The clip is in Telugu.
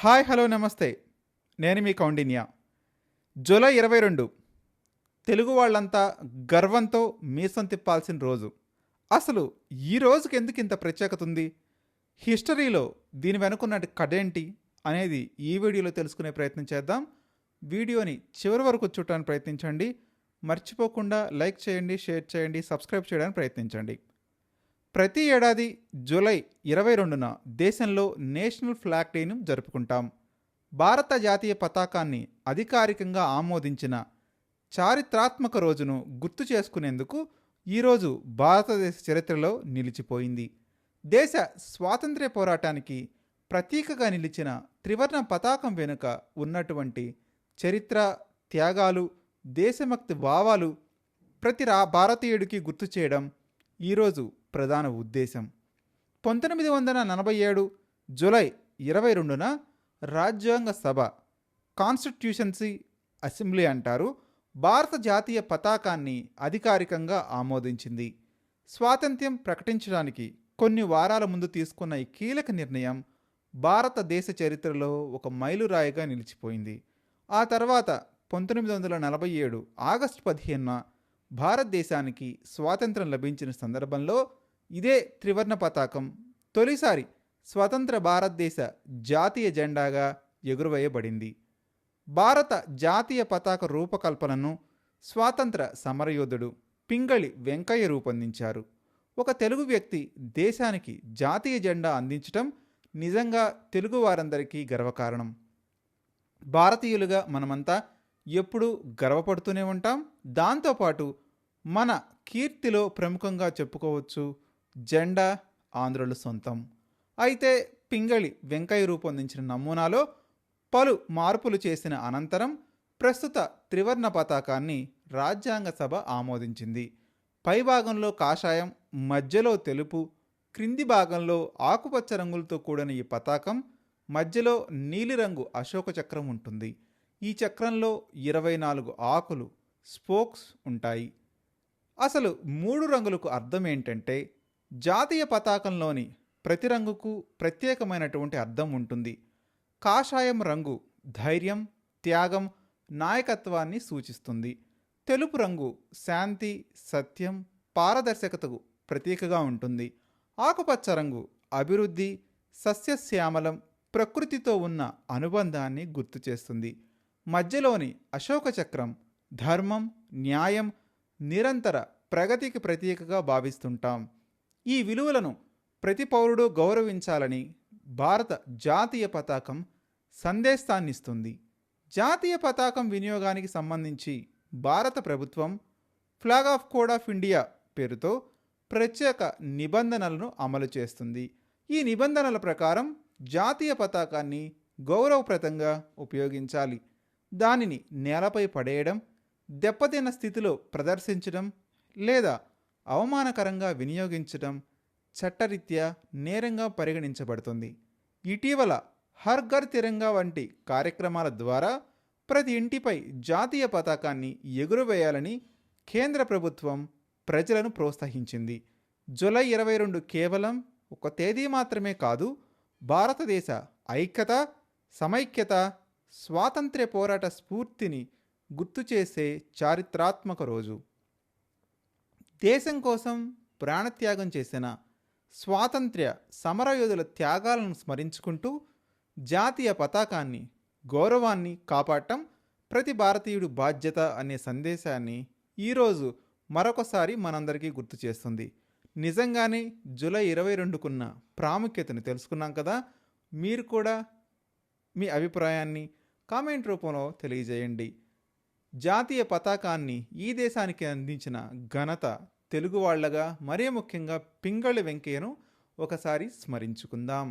హాయ్ హలో నమస్తే. నేను మీ కౌండిన్య. జూలై 22 తెలుగు వాళ్ళంతా గర్వంతో మీసం తిప్పాల్సిన రోజు. అసలు ఈ రోజుకి ఎందుకు ఇంత ప్రత్యేకత ఉంది? హిస్టరీలో దీని వెనుకున్న కథేంటి అనేది ఈ వీడియోలో తెలుసుకునే ప్రయత్నం చేద్దాం. వీడియోని చివరి వరకు చూడటానికి ప్రయత్నించండి. మర్చిపోకుండా లైక్ చేయండి, షేర్ చేయండి, సబ్స్క్రైబ్ చేయడానికి ప్రయత్నించండి. ప్రతి ఏడాది జూలై 22న దేశంలో నేషనల్ ఫ్లాగ్ డేను జరుపుకుంటాం. భారత జాతీయ పతాకాన్ని అధికారికంగా ఆమోదించిన చారిత్రాత్మక రోజును గుర్తు చేసుకునేందుకు ఈరోజు భారతదేశ చరిత్రలో నిలిచిపోయింది. దేశ స్వాతంత్ర్య పోరాటానికి ప్రతీకగా నిలిచిన త్రివర్ణ పతాకం వెనుక ఉన్నటువంటి చరిత్ర, త్యాగాలు, దేశభక్తి భావాలు ప్రతి భారతీయుడికి గుర్తు చేయడం ఈరోజు ప్రధాన ఉద్దేశం. 1947 జూలై 22న రాజ్యాంగ సభ, కాన్స్టిట్యూషన్సీ అసెంబ్లీ అంటారు, భారత జాతీయ పతాకాన్ని అధికారికంగా ఆమోదించింది. స్వాతంత్ర్యం ప్రకటించడానికి కొన్ని వారాల ముందు తీసుకున్న ఈ కీలక నిర్ణయం భారతదేశ చరిత్రలో ఒక మైలురాయిగా నిలిచిపోయింది. ఆ తర్వాత 1947 ఆగస్టు 15న భారతదేశానికి స్వాతంత్రం లభించిన సందర్భంలో ఇదే త్రివర్ణ పతాకం తొలిసారి స్వతంత్ర భారతదేశ జాతీయ జెండాగా ఎగురవేయబడింది. భారత జాతీయ పతాక రూపకల్పనను స్వాతంత్ర సమరయోధుడు పింగళి వెంకయ్య రూపొందించారు. ఒక తెలుగు వ్యక్తి దేశానికి జాతీయ జెండా అందించటం నిజంగా తెలుగు వారందరికీ గర్వకారణం. భారతీయులుగా మనమంతా ఎప్పుడూ గర్వపడుతూనే ఉంటాం. దాంతోపాటు మన కీర్తిలో ప్రముఖంగా చెప్పుకోవచ్చు జెండా ఆంధ్రుల సొంతం. అయితే పింగళి వెంకయ్య రూపొందించిన నమూనాలో పలు మార్పులు చేసిన అనంతరం ప్రస్తుత త్రివర్ణ పతాకాన్ని రాజ్యాంగ సభ ఆమోదించింది. పైభాగంలో కాషాయం, మధ్యలో తెలుపు, క్రింది భాగంలో ఆకుపచ్చ రంగులతో కూడిన ఈ పతాకం మధ్యలో నీలిరంగు అశోక చక్రం ఉంటుంది. ఈ చక్రంలో 24 ఆకులు, స్పోక్స్ ఉంటాయి. అసలు 3 రంగులకు అర్థం ఏంటంటే, జాతీయ పతాకంలోని ప్రతి రంగుకు ప్రత్యేకమైనటువంటి అర్థం ఉంటుంది. కాషాయం రంగు ధైర్యం, త్యాగం, నాయకత్వాన్ని సూచిస్తుంది. తెలుపు రంగు శాంతి, సత్యం, పారదర్శకతకు ప్రతీకగా ఉంటుంది. ఆకుపచ్చ రంగు అభివృద్ధి, సస్యశ్యామలం, ప్రకృతితో ఉన్న అనుబంధాన్ని గుర్తు చేస్తుంది. మధ్యలోని అశోక చక్రం ధర్మం, న్యాయం, నిరంతర ప్రగతికి ప్రతీకగా భావిస్తుంటాం. ఈ విలువలను ప్రతి పౌరుడు గౌరవించాలని భారత జాతీయ పతాకం సందేశాన్నిస్తుంది. జాతీయ పతాకం వినియోగానికి సంబంధించి భారత ప్రభుత్వం flag of code of India పేరుతో ప్రత్యేక నిబంధనలను అమలు చేస్తుంది. ఈ నిబంధనల ప్రకారం జాతీయ పతాకాన్ని గౌరవప్రదంగా ఉపయోగించాలి. దానిని నేలపై పడేయడం, దెబ్బతిన్న స్థితిలో ప్రదర్శించడం లేదా అవమానకరంగా వినియోగించడం చట్టరీత్యా నేరంగా పరిగణించబడుతుంది. ఇటీవల హర్ ఘర్ తిరంగా వంటి కార్యక్రమాల ద్వారా ప్రతి ఇంటిపై జాతీయ పతాకాన్ని ఎగురవేయాలని కేంద్ర ప్రభుత్వం ప్రజలను ప్రోత్సహించింది. జూలై 22 కేవలం ఒక తేదీ మాత్రమే కాదు, భారతదేశ ఐక్యత, సమైక్యత, స్వాతంత్ర్య పోరాట స్ఫూర్తిని గుర్తు చేసే చారిత్రాత్మక రోజు. దేశం కోసం ప్రాణత్యాగం చేసిన స్వాతంత్ర్య సమరయోధుల త్యాగాలను స్మరించుకుంటూ జాతీయ పతాకాన్ని, గౌరవాన్ని కాపాడటం ప్రతి భారతీయుడు బాధ్యత అనే సందేశాన్ని ఈరోజు మరొకసారి మనందరికీ గుర్తు చేస్తుంది. నిజంగానే జూలై 22కున్న ప్రాముఖ్యతను తెలుసుకున్నాం కదా. మీరు కూడా మీ అభిప్రాయాన్ని కామెంట్ రూపంలో తెలియజేయండి. జాతీయ పతాకాన్ని ఈ దేశానికి అందించిన ఘనత తెలుగు వాళ్ళగా, మరీ ముఖ్యంగా పింగళి వెంకయ్యను ఒకసారి స్మరించుకుందాం.